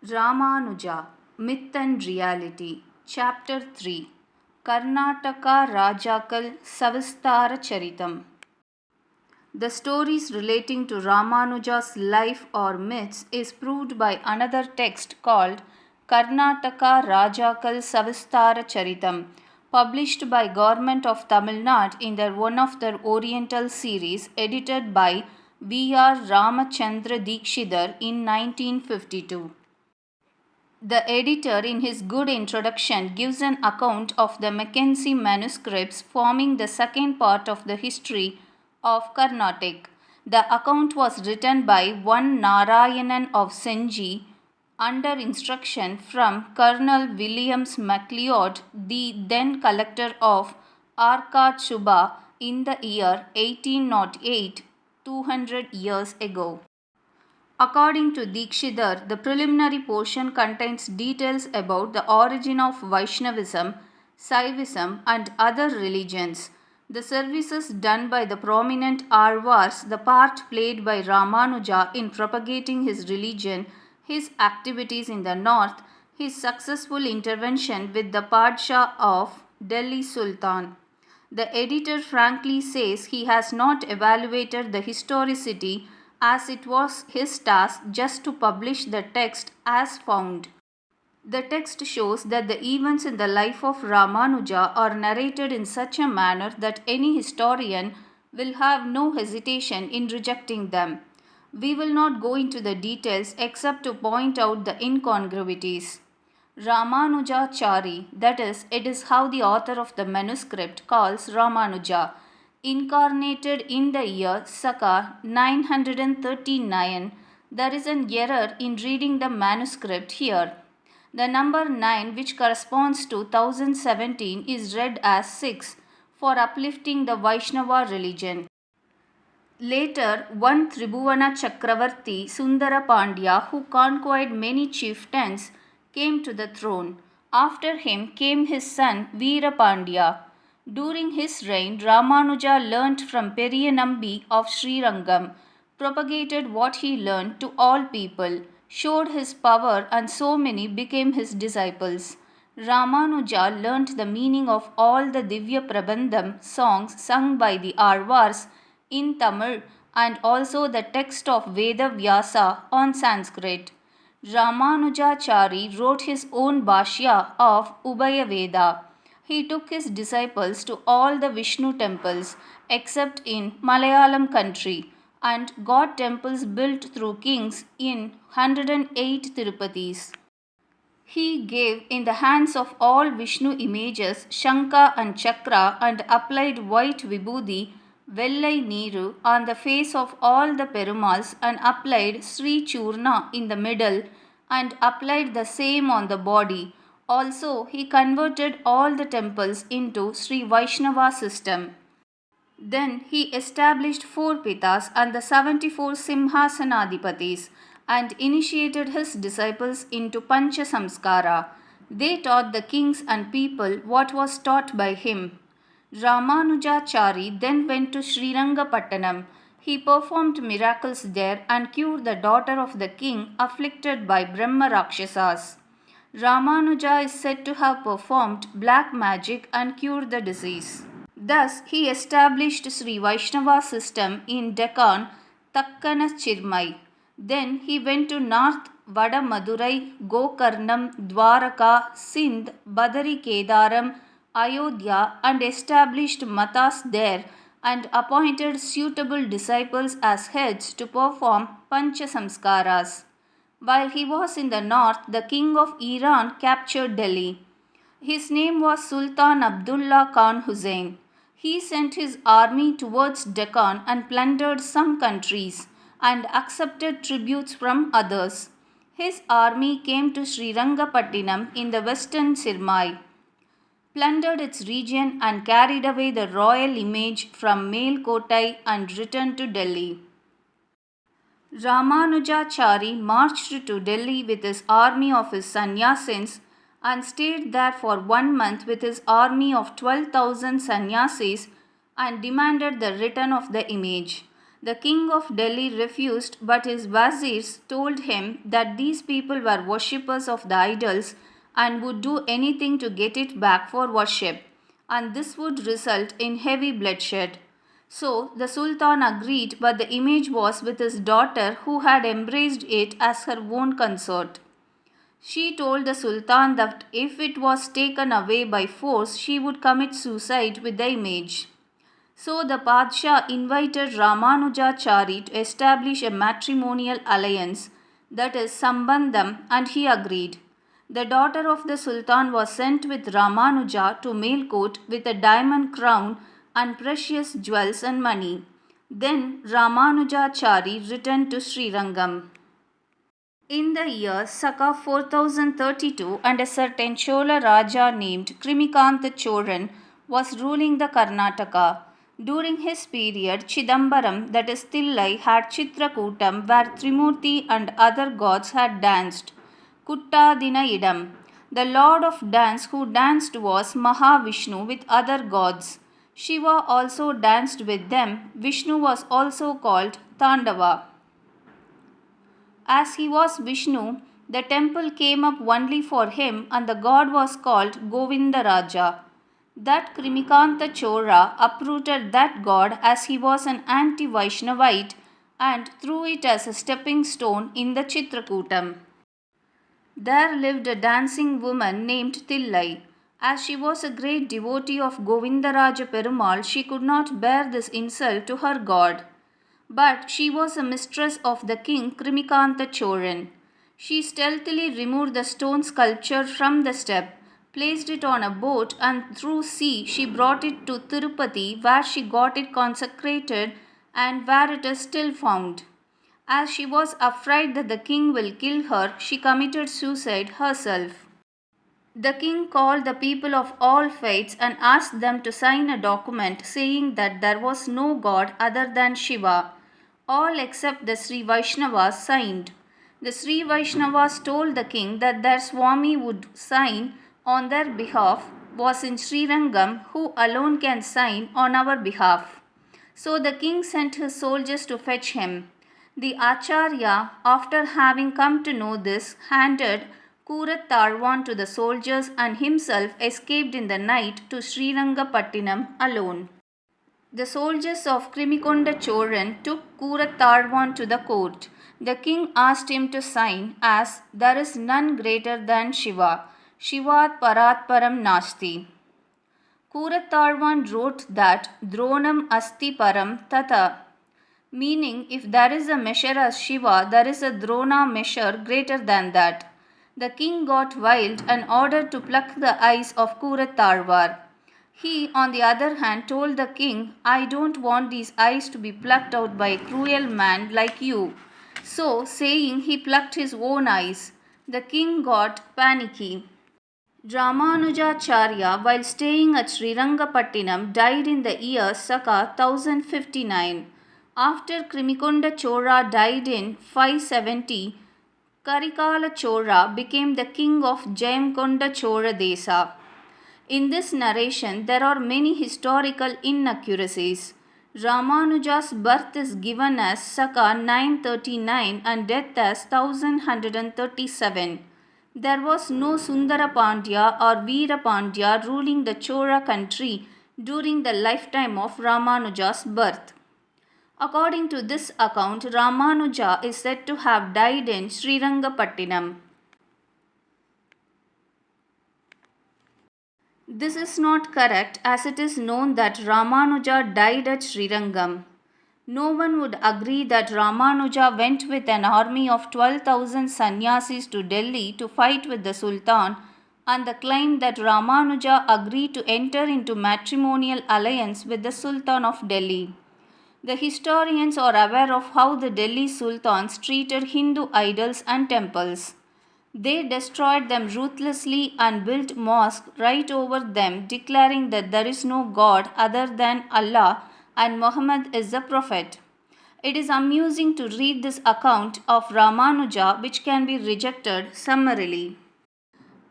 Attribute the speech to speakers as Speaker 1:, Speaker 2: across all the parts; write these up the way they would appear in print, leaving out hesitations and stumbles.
Speaker 1: Ramanuja, Myth and Reality, Chapter 3, Karnataka Rajakal Savistara Charitam. The stories relating to Ramanuja's life or myths is proved by another text called Karnataka Rajakal Savistara Charitam, published by Government of Tamil Nadu in one of their Oriental series edited by V.R. Ramachandra Dikshidhar in 1952. The editor, in his good introduction, gives an account of the Mackenzie manuscripts forming the second part of the history of Carnatic. The account was written by one Narayanan of Senji under instruction from Colonel Williams MacLeod, the then collector of Arcot Chuba, in the year 1808, 200 years ago. According to Dikshidhar, the preliminary portion contains details about the origin of Vaishnavism, Saivism, and other religions, the services done by the prominent Arvars, the part played by Ramanuja in propagating his religion, his activities in the north, his successful intervention with the Padshah of Delhi Sultan. The editor frankly says he has not evaluated the historicity, as it was his task just to publish the text as found. The text shows that the events in the life of Ramanuja are narrated in such a manner that any historian will have no hesitation in rejecting them. We will not go into the details except to point out the incongruities. Ramanujacharya, that is, it is how the author of the manuscript calls Ramanuja, incarnated in the year Saka 939. There is an error in reading the manuscript here. The number 9, which corresponds to 1017, is read as 6 for uplifting the Vaishnava religion. Later, one Tribhuvana Chakravarti Sundara Pandya, who conquered many chieftains, came to the throne. After him came his son Veera Pandya. During his reign, Ramanuja learnt from Periyanambi of Sri Rangam, propagated what he learnt to all people, showed his power, and so many became his disciples. Ramanuja learnt the meaning of all the Divya Prabandham songs sung by the Arvars in Tamil and also the text of Veda Vyasa on Sanskrit. Ramanujacharya wrote his own Bhashya of Ubhaya Veda. He took his disciples to all the Vishnu temples except in Malayalam country and got temples built through kings in 108 Tirupatis. He gave in the hands of all Vishnu images Shankha and Chakra and applied white Vibhuti, Vellai Neeru, on the face of all the Perumals and applied Sri Churna in the middle and applied the same on the body. Also, he converted all the temples into Sri Vaishnava system. Then he established 4 Pitas and the 74 Simhasanadipatis and initiated his disciples into Pancha Samskara. They taught the kings and people what was taught by him. Ramanujacharya then went to Sri Rangam. He performed miracles there and cured the daughter of the king afflicted by Brahma Rakshasas. Ramanuja is said to have performed black magic and cured the disease. Thus, he established Sri Vaishnava system in Deccan, Takkana Chirmai. Then he went to North Vada Madurai, Gokarnam, Dwaraka, Sindh, Badari Kedaram, Ayodhya and established matas there and appointed suitable disciples as heads to perform Pancha Samskaras. While he was in the north, the king of Iran captured Delhi. His name was Sultan Abdullah Khan Hussain. He sent his army towards Deccan and plundered some countries and accepted tributes from others. His army came to Srirangapattinam in the western Sirmai, plundered its region and carried away the royal image from Melkotai and returned to Delhi. Ramanujacharya marched to Delhi with his army of his sannyasins and stayed there for 1 month with his army of 12,000 sannyasis and demanded the return of the image. The king of Delhi refused, but his wazirs told him that these people were worshippers of the idols and would do anything to get it back for worship, and this would result in heavy bloodshed. So the Sultan agreed, but the image was with his daughter, who had embraced it as her own consort. She told the Sultan that if it was taken away by force, she would commit suicide with the image. So the Padshah invited Ramanujacharya to establish a matrimonial alliance, that is Sambandham, and he agreed. The daughter of the Sultan was sent with Ramanuja to Melkote with a diamond crown and precious jewels and money. Then Ramanujacharya returned to Sri Rangam. In the year Saka 4032, and a certain Chola Raja named Krimikanta Choran was ruling the Karnataka. During his period, Chidambaram, that is Tillai, had Chitrakutam, where Trimurti and other gods had danced. Kuttadina Idam. The lord of dance who danced was Mahavishnu with other gods. Shiva also danced with them. Vishnu was also called Tandava. As he was Vishnu, the temple came up only for him, and the god was called Govindaraja. That Krimikanta Chora uprooted that god as he was an anti-Vaishnavite and threw it as a stepping stone in the Chitrakutam. There lived a dancing woman named Tillai. As she was a great devotee of Govindaraja Perumal, she could not bear this insult to her god. But she was a mistress of the king Krimikanta Choran. She stealthily removed the stone sculpture from the step, placed it on a boat, and through sea she brought it to Tirupati, where she got it consecrated and where it is still found. As she was afraid that the king will kill her, she committed suicide herself. The king called the people of all faiths and asked them to sign a document saying that there was no god other than Shiva. All except the Sri Vaishnavas signed. The Sri Vaishnavas told the king that their Swami would sign on their behalf was in Sri Rangam, who alone can sign on our behalf. So the king sent his soldiers to fetch him. The Acharya, after having come to know this, handed Kurattarwan to the soldiers and himself escaped in the night to Srirangapattinam alone. The soldiers of Krimikonda Choran took Kurattarwan to the court. The king asked him to sign as there is none greater than Shiva. Shivat Paratparam Nasti. Kurattarwan wrote that Dronam Asti Param Tata, meaning if there is a measure as Shiva, there is a Drona measure greater than that. The king got wild and ordered to pluck the eyes of Kurattarwar. He, on the other hand, told the king, I don't want these eyes to be plucked out by a cruel man like you. So, saying, he plucked his own eyes. The king got panicky. Ramanujacharya, while staying at Srirangapattinam, died in the year Saka 1059. After Krimikonda Chora died in 570, Karikala Chora became the king of Jayamkonda Chora Desa. In this narration, there are many historical inaccuracies. Ramanuja's birth is given as Saka 939 and death as 1137. There was no Sundara Pandya or Veera Pandya ruling the Chora country during the lifetime of Ramanuja's birth. According to this account, Ramanuja is said to have died in Srirangapattinam. This is not correct, as it is known that Ramanuja died at Srirangam. No one would agree that Ramanuja went with an army of 12,000 sannyasis to Delhi to fight with the Sultan, and the claim that Ramanuja agreed to enter into matrimonial alliance with the Sultan of Delhi. The historians are aware of how the Delhi Sultans treated Hindu idols and temples. They destroyed them ruthlessly and built mosques right over them, declaring that there is no God other than Allah and Muhammad is the Prophet. It is amusing to read this account of Ramanuja, which can be rejected summarily.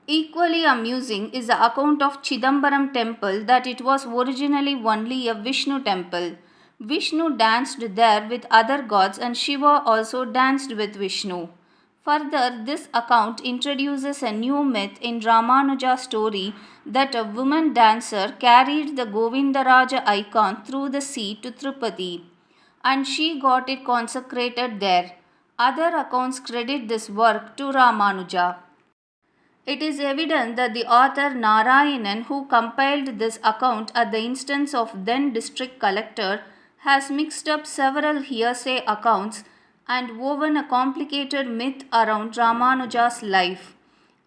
Speaker 1: Equally amusing is the account of Chidambaram temple, that it was originally only a Vishnu temple. Vishnu danced there with other gods and Shiva also danced with Vishnu. Further, this account introduces a new myth in Ramanuja's story that a woman dancer carried the Govindaraja icon through the sea to Tirupati, and she got it consecrated there. Other accounts credit this work to Ramanuja. It is evident that the author Narayanan, who compiled this account at the instance of then district collector, has mixed up several hearsay accounts and woven a complicated myth around Ramanuja's life.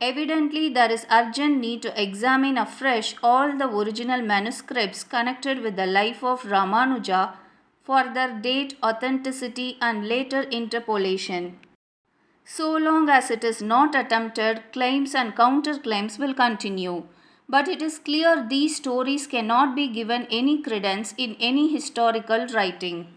Speaker 1: Evidently, there is urgent need to examine afresh all the original manuscripts connected with the life of Ramanuja for their date, authenticity, and later interpolation. So long as it is not attempted, claims and counterclaims will continue. But it is clear these stories cannot be given any credence in any historical writing.